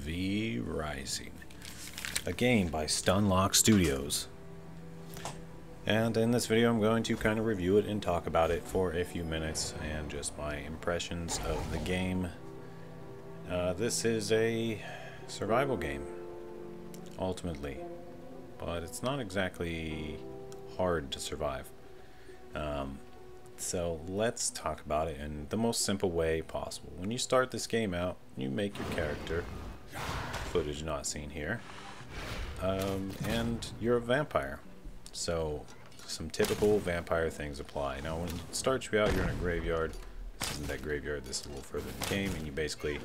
VRISING, a game by Stunlock Studios. And in this video I'm going to kind of review it and talk about it for a few minutes and just my impressions of the game. This is a survival game, ultimately, but it's not exactly hard to survive. So let's talk about it in the most simple way possible. When you start this game out, you make your character, footage not seen here, and you're a vampire. So some typical vampire things apply. Now when it starts you out, you're in a graveyard. This isn't that graveyard, this is a little further in the game, and you basically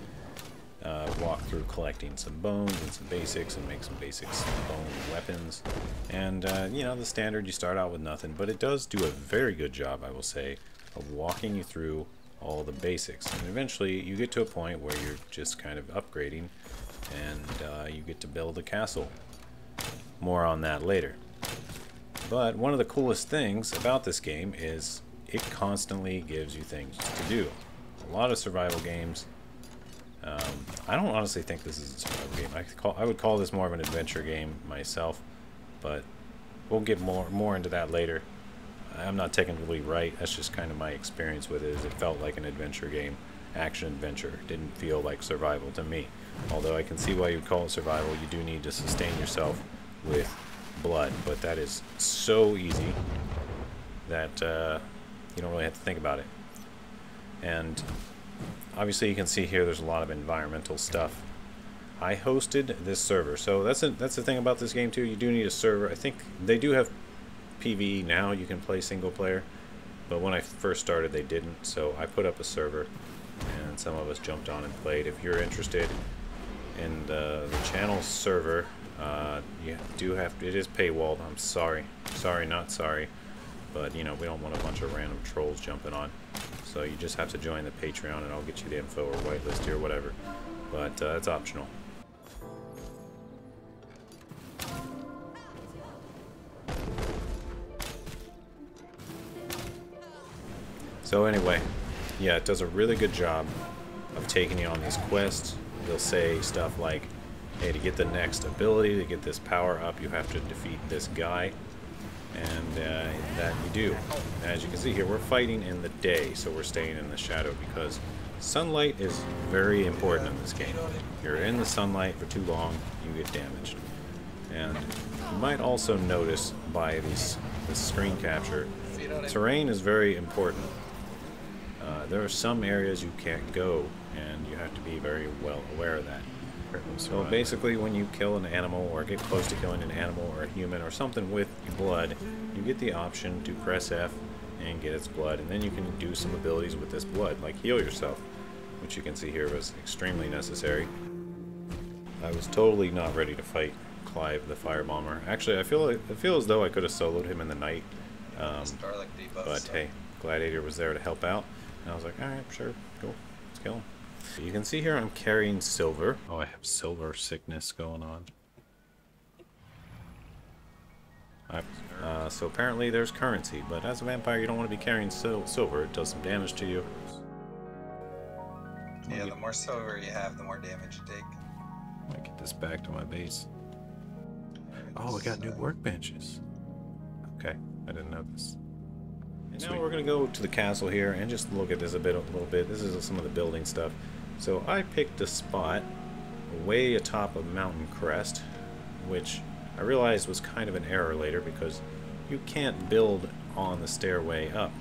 walk through collecting some bones and some basics and make some basic bone weapons. And you know, the standard, you start out with nothing, but it does do a very good job, I will say, of walking you through all the basics. And eventually you get to a point where you're just kind of upgrading and you get to build a castle. More on that later. But one of the coolest things about this game is it constantly gives you things to do. A lot of survival games, I don't honestly think this is a survival game. I would call this more of an adventure game myself, but we'll get more into that later. I'm not technically right. That's just kind of my experience with it. Is it felt like an adventure game, action adventure. It didn't feel like survival to me. Although I can see why you'd call it survival. You do need to sustain yourself with blood, but that is so easy that you don't really have to think about it. And obviously you can see here there's a lot of environmental stuff. I hosted this server, so that's the thing about this game too. You do need a server. I think they do have PvE now. You can play single player, but when I first started they didn't, so I put up a server and some of us jumped on and played. If you're interested in the channel server, you do have, it is paywalled. I'm sorry, not sorry, but you know, we don't want a bunch of random trolls jumping on. So you just have to join the Patreon and I'll get you the info or whitelist or whatever. But it's optional. So anyway, yeah, it does a really good job of taking you on these quests. They'll say stuff like, hey, to get the next ability, to get this power up, you have to defeat this guy. And that you do. As you can see here, we're fighting in the day, so we're staying in the shadow because sunlight is very important in this game. If you're in the sunlight for too long, you get damaged. And you might also notice by this screen capture, terrain is very important. There are some areas you can't go, and you have to be very well aware of that. So basically when you kill an animal or get close to killing an animal or a human or something with blood, you get the option to press F and get its blood, and then you can do some abilities with this blood, like heal yourself, which you can see here was extremely necessary. I was totally not ready to fight Clive the Firebomber. Actually, I feel as though I could have soloed him in the night, but hey, Gladiator was there to help out, and I was like, alright, sure, cool, let's kill him. You can see here I'm carrying silver. Oh, I have silver sickness going on. So apparently there's currency, but as a vampire you don't want to be carrying silver. It does some damage to you. Yeah, the more silver you have, the more damage you take. Let me get this back to my base. Oh, I got new workbenches. Okay, I didn't know this. And now we're going to go to the castle here and just look at this a little bit. This is some of the building stuff. So I picked a spot way atop a mountain crest, which I realized was kind of an error later because you can't build on the stairway up.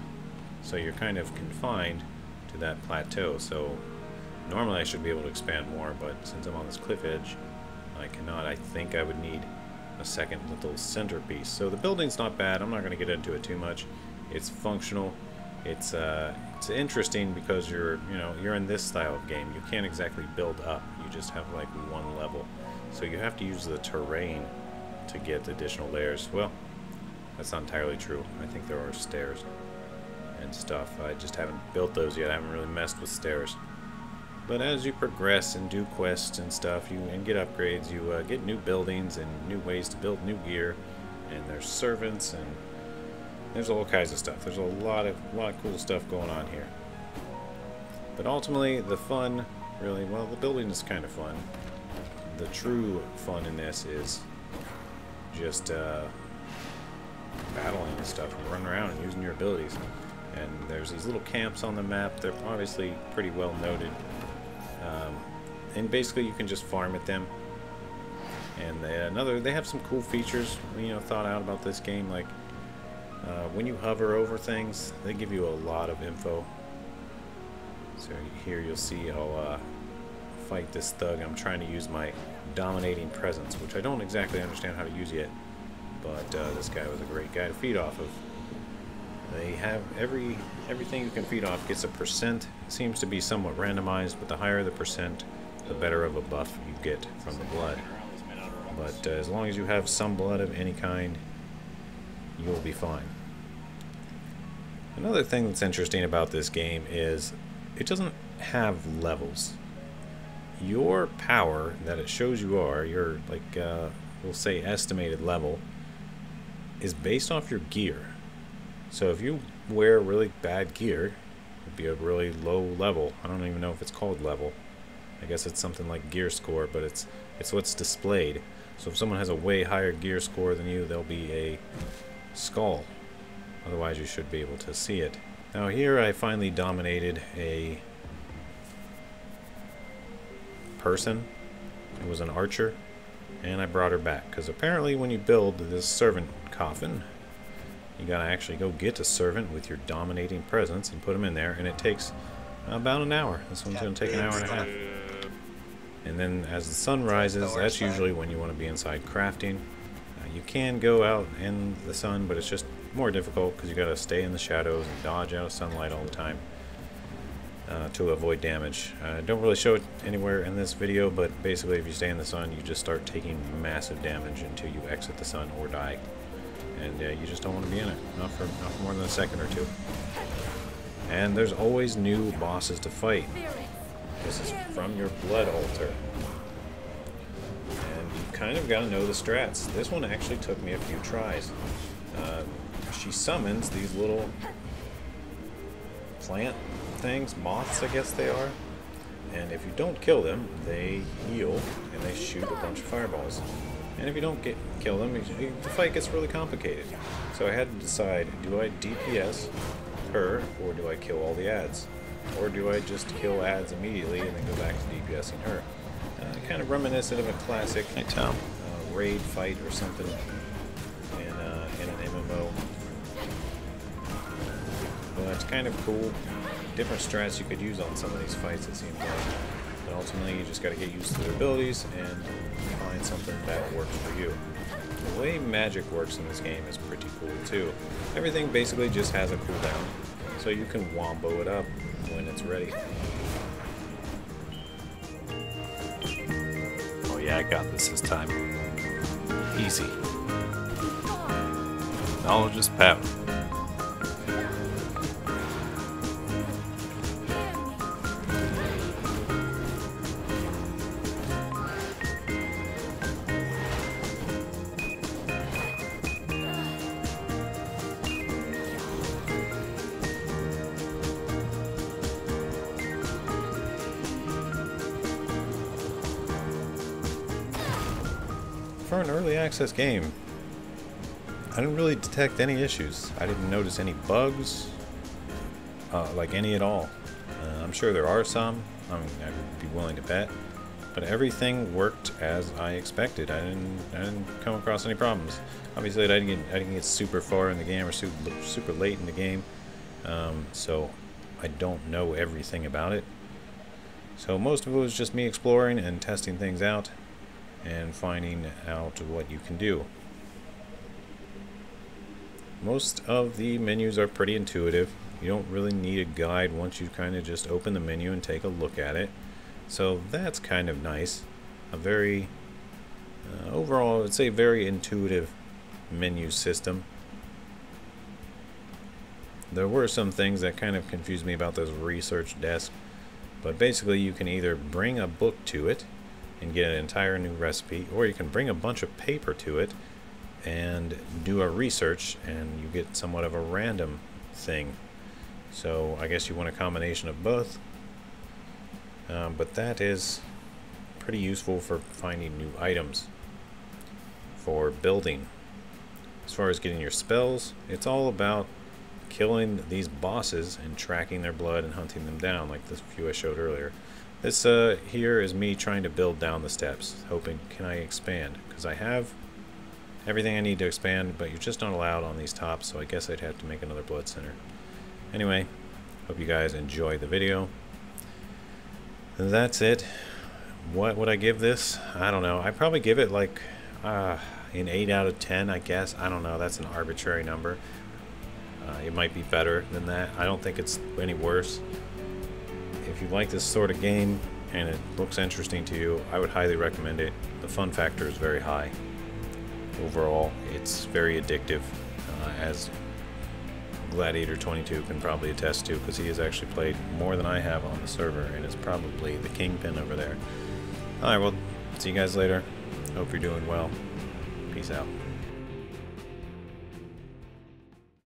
So you're kind of confined to that plateau. So normally I should be able to expand more, but since I'm on this cliff edge, I cannot. I think I would need a second little centerpiece. So the building's not bad. I'm not going to get into it too much. It's functional. It's interesting because you're in this style of game. You can't exactly build up. You just have like one level. So you have to use the terrain to get additional layers. Well, that's not entirely true. I think there are stairs and stuff. I just haven't built those yet. I haven't really messed with stairs. But as you progress and do quests and stuff, and get upgrades, you get new buildings and new ways to build new gear. And there's servants and there's all kinds of stuff. There's a lot of cool stuff going on here. But ultimately, the fun, really, well, the building is kind of fun. the true fun in this is just battling and stuff, and running around and using your abilities. And there's these little camps on the map. They're obviously pretty well noted. And basically you can just farm at them. And they have some cool features, you know, thought out about this game. Like when you hover over things, they give you a lot of info. So here you'll see I'll fight this thug. I'm trying to use my dominating presence, which I don't exactly understand how to use yet. But this guy was a great guy to feed off of. They have everything you can feed off gets a percent. It seems to be somewhat randomized, but the higher the percent, the better of a buff you get from the blood. But as long as you have some blood of any kind, you'll be fine. Another thing that's interesting about this game is it doesn't have levels. Your power that it shows you are, your, like, we'll say estimated level, is based off your gear. So if you wear really bad gear, it'd be a really low level. I don't even know if it's called level. I guess it's something like gear score, but it's what's displayed. So if someone has a way higher gear score than you, they'll be a skull. Otherwise you should be able to see it. Now here I finally dominated a person. It was an archer, and I brought her back, because apparently when you build this servant coffin, you gotta actually go get a servant with your dominating presence and put him in there, and it takes about an hour. This one's gonna take an hour and a half. And then as the sun rises, that's usually when you want to be inside crafting. You can go out in the sun, but it's just more difficult because you gotta stay in the shadows and dodge out of sunlight all the time to avoid damage. I don't really show it anywhere in this video, but basically if you stay in the sun, you just start taking massive damage until you exit the sun or die. And you just don't want to be in it, not for more than a second or two. And there's always new bosses to fight. This is from your blood altar. And you kind of got to know the strats. This one actually took me a few tries. She summons these little plant things, moths I guess they are. And if you don't kill them, they heal and they shoot a bunch of fireballs. And if you don't kill them, the fight gets really complicated. So I had to decide, do I DPS her, or do I kill all the ads? Or do I just kill ads immediately and then go back to DPSing her? Kind of reminiscent of a classic raid fight or something in an MMO. But it's kind of cool. Different strats you could use on some of these fights, it seems like. But ultimately, you just got to get used to their abilities and find something that works for you. The way magic works in this game is pretty cool too. Everything basically just has a cooldown, so you can wombo it up when it's ready. Oh yeah, I got this time. Easy. Knowledge is power. For an early access game, I didn't really detect any issues. I didn't notice any bugs, like any at all. I'm sure there are some. I mean, I would be willing to bet, but everything worked as I expected. I didn't come across any problems. Obviously, I didn't get super far in the game or super late in the game, so I don't know everything about it. So most of it was just me exploring and testing things out and finding out what you can do. Most of the menus are pretty intuitive. You don't really need a guide once you kind of just open the menu and take a look at it. So that's kind of nice. A very, overall, I'd say very intuitive menu system. There were some things that kind of confused me about this research desk, but basically you can either bring a book to it and get an entire new recipe, or you can bring a bunch of paper to it and do a research and you get somewhat of a random thing. So I guess you want a combination of both, but that is pretty useful for finding new items, for building. As far as getting your spells, it's all about killing these bosses and tracking their blood and hunting them down, like the few I showed earlier. This here is me trying to build down the steps, hoping, can I expand? Because I have everything I need to expand, but you're just not allowed on these tops, so I guess I'd have to make another blood center. Anyway, hope you guys enjoyed the video. And that's it. What would I give this? I don't know. I'd probably give it like an 8 out of 10, I guess. I don't know. That's an arbitrary number. It might be better than that. I don't think it's any worse. If you like this sort of game and it looks interesting to you, I would highly recommend it. The fun factor is very high. Overall, it's very addictive, as Gladiator22 can probably attest to, because he has actually played more than I have on the server and is probably the kingpin over there. Alright, well, see you guys later. Hope you're doing well. Peace out.